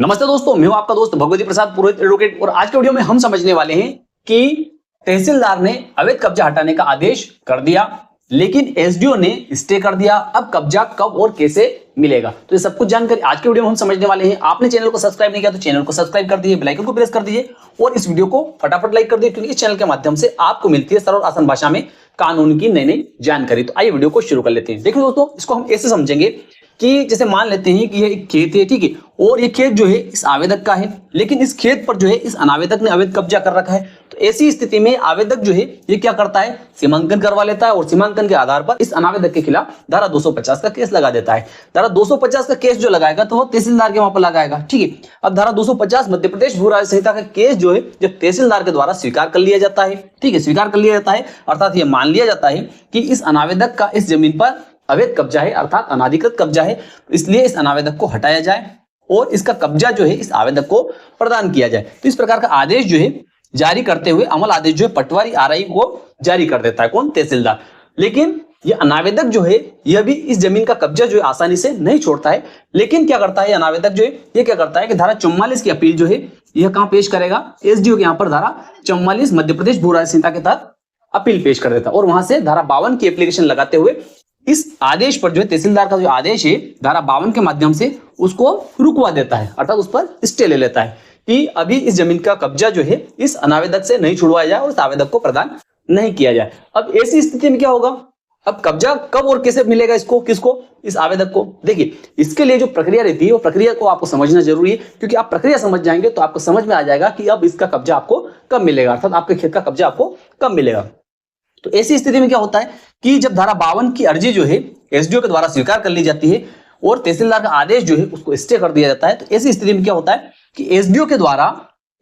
नमस्ते दोस्तों, मैं हूं आपका दोस्त भगवती प्रसाद पुरोहित एडवोकेट। और आज के वीडियो में हम समझने वाले हैं कि तहसीलदार ने अवैध कब्जा हटाने का आदेश कर दिया, लेकिन एसडीओ ने स्टे कर दिया। अब कब्जा कब और कैसे मिलेगा, तो ये सब कुछ जानकारी आज के वीडियो में हम समझने वाले हैं। आपने चैनल को सब्सक्राइब नहीं किया तो चैनल को सब्सक्राइब कर दीजिए, बेल आइकन को प्रेस कर दीजिए और इस वीडियो को फटाफट लाइक कर दीजिए, क्योंकि इस चैनल के माध्यम से आपको मिलती है सरल और आसान भाषा में कानून की नई नई जानकारी। तो आइए वीडियो को शुरू कर लेते हैं। देखिए दोस्तों, इसको हम ऐसे समझेंगे कि जैसे मान लेते हैं कि ये एक खेत है, ठीक है, और ये खेत जो है इस आवेदक का है, लेकिन इस खेत पर जो है इस अनावेदक ने अवैध कब्जा कर रखा है। तो ऐसी स्थिति में आवेदक जो है ये क्या करता है, सीमांकन करवा लेता है और सीमांकन के आधार पर इस अनावेदक के खिलाफ धारा 250 का केस लगा देता है। धारा 250 का केस जो लगाएगा तो वो तहसीलदार के वहां पर लगाएगा, ठीक है। अब धारा 250 मध्य प्रदेश भू राज्य संहिता का केस जो है जब तहसीलदार के द्वारा स्वीकार कर लिया जाता है, ठीक है, स्वीकार कर लिया जाता है, अर्थात ये मान लिया जाता है कि इस अनावेदक का इस जमीन पर अवैध कब्जा है, अर्थात अनाधिकृत कब्जा है, इसलिए इस अनावेदक को हटाया जाए और इसका कब्जा जो है इस आवेदक को प्रदान किया जाए। तो इस प्रकार का आदेश जो है जारी करते हुए अमल आदेश जो है पटवारी आरआई को जारी कर देता है, कौन, तहसीलदार। लेकिन ये अनावेदक जो है यह भी इस जमीन का कब्जा जो है आसानी से नहीं छोड़ता है, लेकिन क्या करता है अनावेदक जो है ये क्या करता है कि धारा 44 की अपील जो है यह कहां पेश करेगा, एसडीओ के यहां पर धारा 44 मध्य प्रदेश भू राज्य संहिता के तहत अपील पेश कर देता है और वहां से धारा 52 की एप्लीकेशन लगाते हुए इस आदेश पर जो है तहसीलदार का जो आदेश है धारा 52 के माध्यम से उसको रुकवा देता है, अर्थात उस पर स्टे ले लेता है कि अभी इस जमीन का कब्जा जो है इस अनावेदक से नहीं छुड़वाया जाए और इस आवेदक को प्रदान नहीं किया जाए। अब ऐसी स्थिति में क्या होगा, अब कब्जा कब और कैसे मिलेगा इसको, किसको, इस आवेदक को। देखिए, इसके लिए जो प्रक्रिया रहती है वो प्रक्रिया को आपको समझना जरूरी है, क्योंकि आप प्रक्रिया समझ जाएंगे तो आपको समझ में आ जाएगा कि अब इसका कब्जा आपको कब मिलेगा, अर्थात आपके खेत का कब्जा आपको कब मिलेगा। तो ऐसी स्थिति में क्या होता है कि जब धारा 52 की अर्जी जो है एसडीओ के द्वारा स्वीकार कर ली जाती है और तहसीलदार का आदेश जो है उसको स्टे कर दिया जाता है, तो ऐसी स्थिति में क्या होता है कि एसडीओ के द्वारा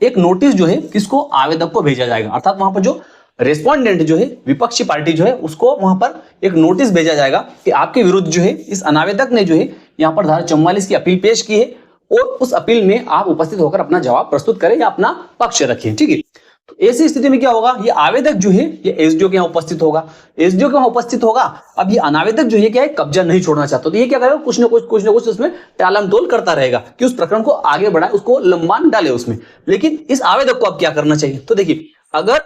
एक नोटिस जो है किसको, आवेदक को भेजा जाएगा, अर्थात वहां पर जो रेस्पोंडेंट जो है विपक्षी पार्टी जो है उसको वहां पर एक नोटिस भेजा जाएगा कि आपके विरुद्ध जो है इस अनावेदक ने जो है यहाँ पर धारा 44 की अपील पेश की है और उस अपील में आप उपस्थित होकर अपना जवाब प्रस्तुत करें या अपना पक्ष रखें, ठीक है। तो ऐसी स्थिति में क्या होगा, ये आवेदक जो है ये एसडीओ के यहाँ उपस्थित होगा, एसडीओ के वहां उपस्थित होगा। अब ये अनावेदक जो है क्या है, कब्जा नहीं छोड़ना चाहता, तो ये क्या करेगा, कुछ ना कुछ उसमें टालम टोल करता रहेगा कि उस प्रकरण को आगे बढ़ाए, उसको लंबान डाले उसमें। लेकिन इस आवेदक को अब क्या करना चाहिए, तो देखिए, अगर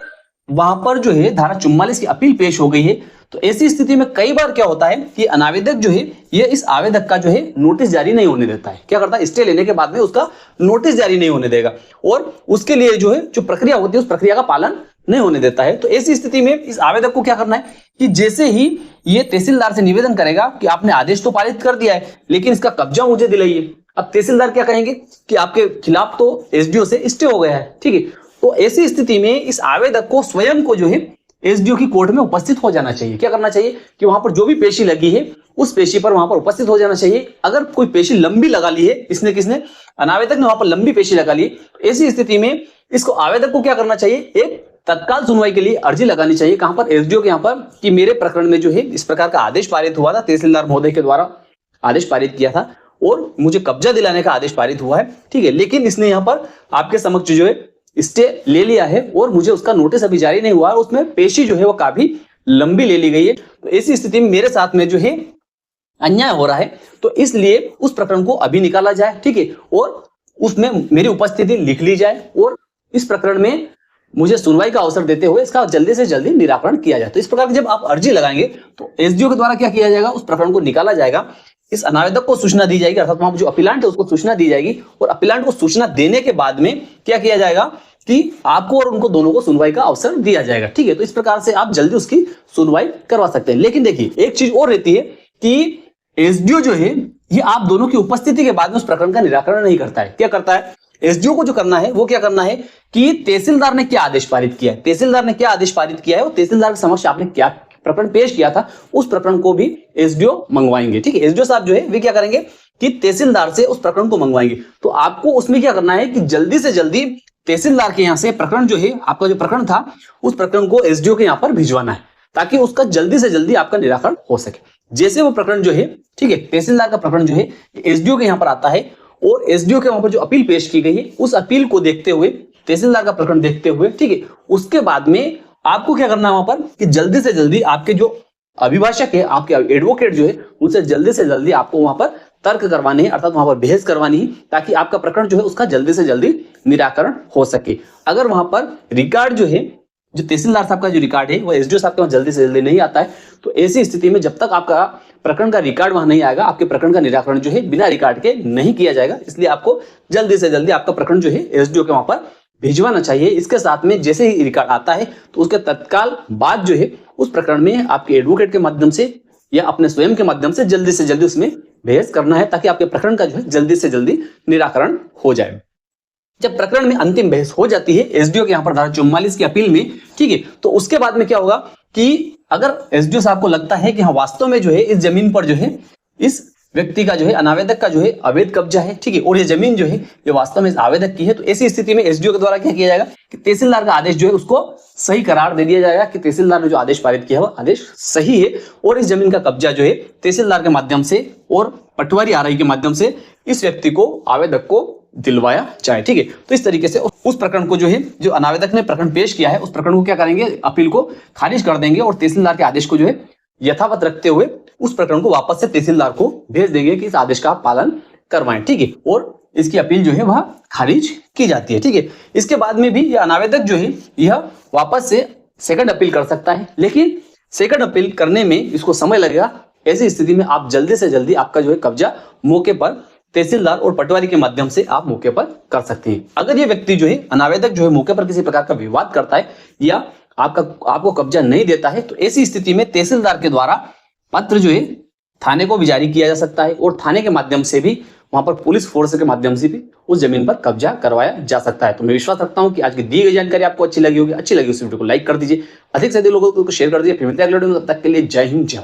वहां पर जो है धारा 44 की अपील पेश हो गई है तो ऐसी स्थिति में कई बार क्या होता है कि अनावेदक जो है ये इस आवेदक का जो है नोटिस जारी नहीं होने देता है, क्या करता है, स्टे लेने के बाद में उसका नोटिस जारी नहीं होने देगा और उसके लिए जो है जो प्रक्रिया होती है उस प्रक्रिया का पालन नहीं होने देता है। तो ऐसी स्थिति में इस आवेदक को क्या करना है कि जैसे ही ये तहसीलदार से निवेदन करेगा कि आपने आदेश तो पारित कर दिया है लेकिन इसका कब्जा मुझे दिलाइए, अब तहसीलदार क्या कहेंगे कि आपके खिलाफ तो एसडीओ से स्टे हो गया है, ठीक है। तो ऐसी स्थिति में इस आवेदक को स्वयं को जो है एसडीओ की कोर्ट में उपस्थित हो जाना चाहिए। क्या करना चाहिए कि वहां पर जो भी पेशी लगी है उस पेशी पर वहां पर उपस्थित हो जाना चाहिए। अगर कोई पेशी लंबी लगा ली है, इसने किसने, अनावेदक ने वहां पर लंबी पेशी लगा ली, तो ऐसी स्थिति में इसको आवेदक को क्या करना चाहिए, एक तत्काल सुनवाई के लिए अर्जी लगानी चाहिए, कहां पर, एसडीओ के यहाँ पर, कि मेरे प्रकरण में जो है इस प्रकार का आदेश पारित हुआ था, तहसीलदार महोदय के द्वारा आदेश पारित किया था और मुझे कब्जा दिलाने का आदेश पारित हुआ है, ठीक है, लेकिन इसने यहाँ पर आपके समक्ष जो है स्टे ले लिया है और मुझे उसका नोटिस अभी जारी नहीं हुआ है, उसमें पेशी जो है वो काफी लंबी ले ली गई है। तो ऐसी स्थिति में मेरे साथ में जो है अन्याय हो रहा है, तो इसलिए उस प्रकरण को अभी निकाला जाए, ठीक है, और उसमें मेरी उपस्थिति लिख ली जाए और इस प्रकरण में मुझे सुनवाई का अवसर देते हुए इसका जल्दी से जल्दी निराकरण किया जाए। तो इस प्रकार की जब आप अर्जी लगाएंगे तो एसडीओ के द्वारा क्या किया जाएगा, उस प्रकरण को निकाला जाएगा, इस अनावेदक को सूचना दी जाएगी, अर्थात वहां जो अपीलांट है उसको सूचना दी जाएगी और अपीलांट को सूचना देने के बाद में क्या किया जाएगा कि आपको और उनको दोनों को सुनवाई का अवसर दिया जाएगा, ठीक है। तो इस प्रकार से आप जल्दी उसकी सुनवाई करवा सकते हैं। लेकिन देखिए, एक चीज और रहती है कि एसडीओ जो है ये आप दोनों की उपस्थिति के बाद में उस प्रकरण का निराकरण नहीं करता है। क्या करता है, एसडीओ को जो करना है वो क्या करना है कि तहसीलदार ने क्या आदेश पारित किया है, तहसीलदार ने क्या आदेश पारित किया है और तहसीलदार के समक्ष आपने क्या प्रकरण पेश किया था, उस प्रकरण को भी एसडीओ मंगवाएंगे, ठीक है। एसडीओ साहब जो है वे क्या करेंगे कि तहसीलदार से उस प्रकरण को मंगवाएंगे। तो आपको उसमें क्या करना है कि जल्दी से जल्दी तहसीलदार के यहाँ से प्रकरण जो है, आपका जो प्रकरण था उस प्रकरण को एसडीओ के यहाँ पर भिजवाना है ताकि उसका जल्दी से जल्दी आपका निराकरण हो सके। जैसे वो प्रकरण जो है, ठीक है, तहसीलदार का प्रकरण जो है एसडीओ के यहाँ पर आता है और एसडीओ के वहां पर जो अपील पेश की गई है उस अपील को देखते हुए, तहसीलदार का प्रकरण देखते हुए, ठीक है, उसके बाद में आपको क्या करना है वहां पर कि जल्दी से जल्दी आपके जो अभिभाषक है, आपके एडवोकेट जो है, उनसे जल्दी से जल्दी आपको वहां पर तर्क करवाने हैं, अर्थात वहां पर बहस करवानी है, ताकि आपका प्रकरण जो है उसका जल्दी से जल्दी निराकरण हो सके। अगर वहां पर रिकॉर्ड जो है, जो तहसीलदार साहब का जो रिकॉर्ड है वो एसडीओ साहब के वहां जल्दी से जल्दी नहीं आता है, तो ऐसी स्थिति में जब तक आपका प्रकरण का रिकॉर्ड वहां नहीं आएगा, आपके प्रकरण का निराकरण जो है बिना रिकॉर्ड के नहीं किया जाएगा। इसलिए आपको जल्दी से जल्दी आपका प्रकरण जो है एसडीओ के वहां पर भिजवाना चाहिए। इसके साथ में जैसे ही रिकॉर्ड आता है तो उसके तत्काल बाद जो है उस प्रकरण में आपके एडवोकेट के माध्यम से या अपने स्वयं के माध्यम से जल्दी उसमें बहस करना है, ताकि आपके प्रकरण का जो है जल्दी से जल्दी निराकरण हो जाए। जब प्रकरण में अंतिम बहस हो जाती है एसडीओ के यहाँ पर धारा 44 की अपील में, ठीक है, तो उसके बाद में क्या होगा कि अगर एसडीओ साहब को लगता है कि हाँ वास्तव में जो है इस जमीन पर जो है इस व्यक्ति का जो है अनावेदक का जो है अवैध कब्जा है, ठीक है, और ये जमीन जो है ये वास्तव में इस आवेदक की है, तो ऐसी स्थिति में एसडीओ के द्वारा क्या किया जाएगा कि तहसीलदार का आदेश जो है उसको सही करार दे दिया जाएगा कि तहसीलदार ने जो आदेश पारित किया है वो आदेश सही है, और इस जमीन का कब्जा जो है तहसीलदार के माध्यम से और पटवारी आरआई के माध्यम से इस व्यक्ति को आवेदक को दिलवाया जाए। ठीक है, तो इस तरीके से उस प्रकरण को जो है, जो अनावेदक ने प्रकरण पेश किया है, उस प्रकरण को क्या करेंगे, अपील को खारिज कर देंगे और तहसीलदार के आदेश को जो है यथावत रखते हुए उस प्रकरण को वापस से तहसीलदार को भेज देंगे कि इस आदेश का पालन करवाएं। ठीक है, और इसकी अपील जो है वह खारिज की जाती है। ठीक है, इसके बाद में भी यह अनावेदक जो है यह वापस से सेकंड अपील कर सकता है, लेकिन सेकंड अपील करने में इसको समय लगेगा। ऐसी स्थिति में आप जल्दी से जल्दी आपका जो है कब्जा मौके पर तहसीलदार और पटवारी के माध्यम से आप मौके पर कर सकते हैं। अगर ये व्यक्ति जो है अनावेदक जो है मौके पर किसी प्रकार का विवाद करता है या आपको कब्जा नहीं देता है, तो ऐसी स्थिति में तहसीलदार के द्वारा पत्र जो है थाने को भी जारी किया जा सकता है और थाने के माध्यम से भी वहां पर पुलिस फोर्स के माध्यम से भी उस जमीन पर कब्जा करवाया जा सकता है। तो मैं विश्वास रखता हूं कि आज की दी गई जानकारी आपको अच्छी लगी होगी। अच्छी लगी उस वीडियो को लाइक कर दीजिए, अधिक से अधिक लोगों को शेयर कर दीजिए। फिर मिलते हैं अगले वीडियो में, तब तक के लिए जय हिंद जय भारत।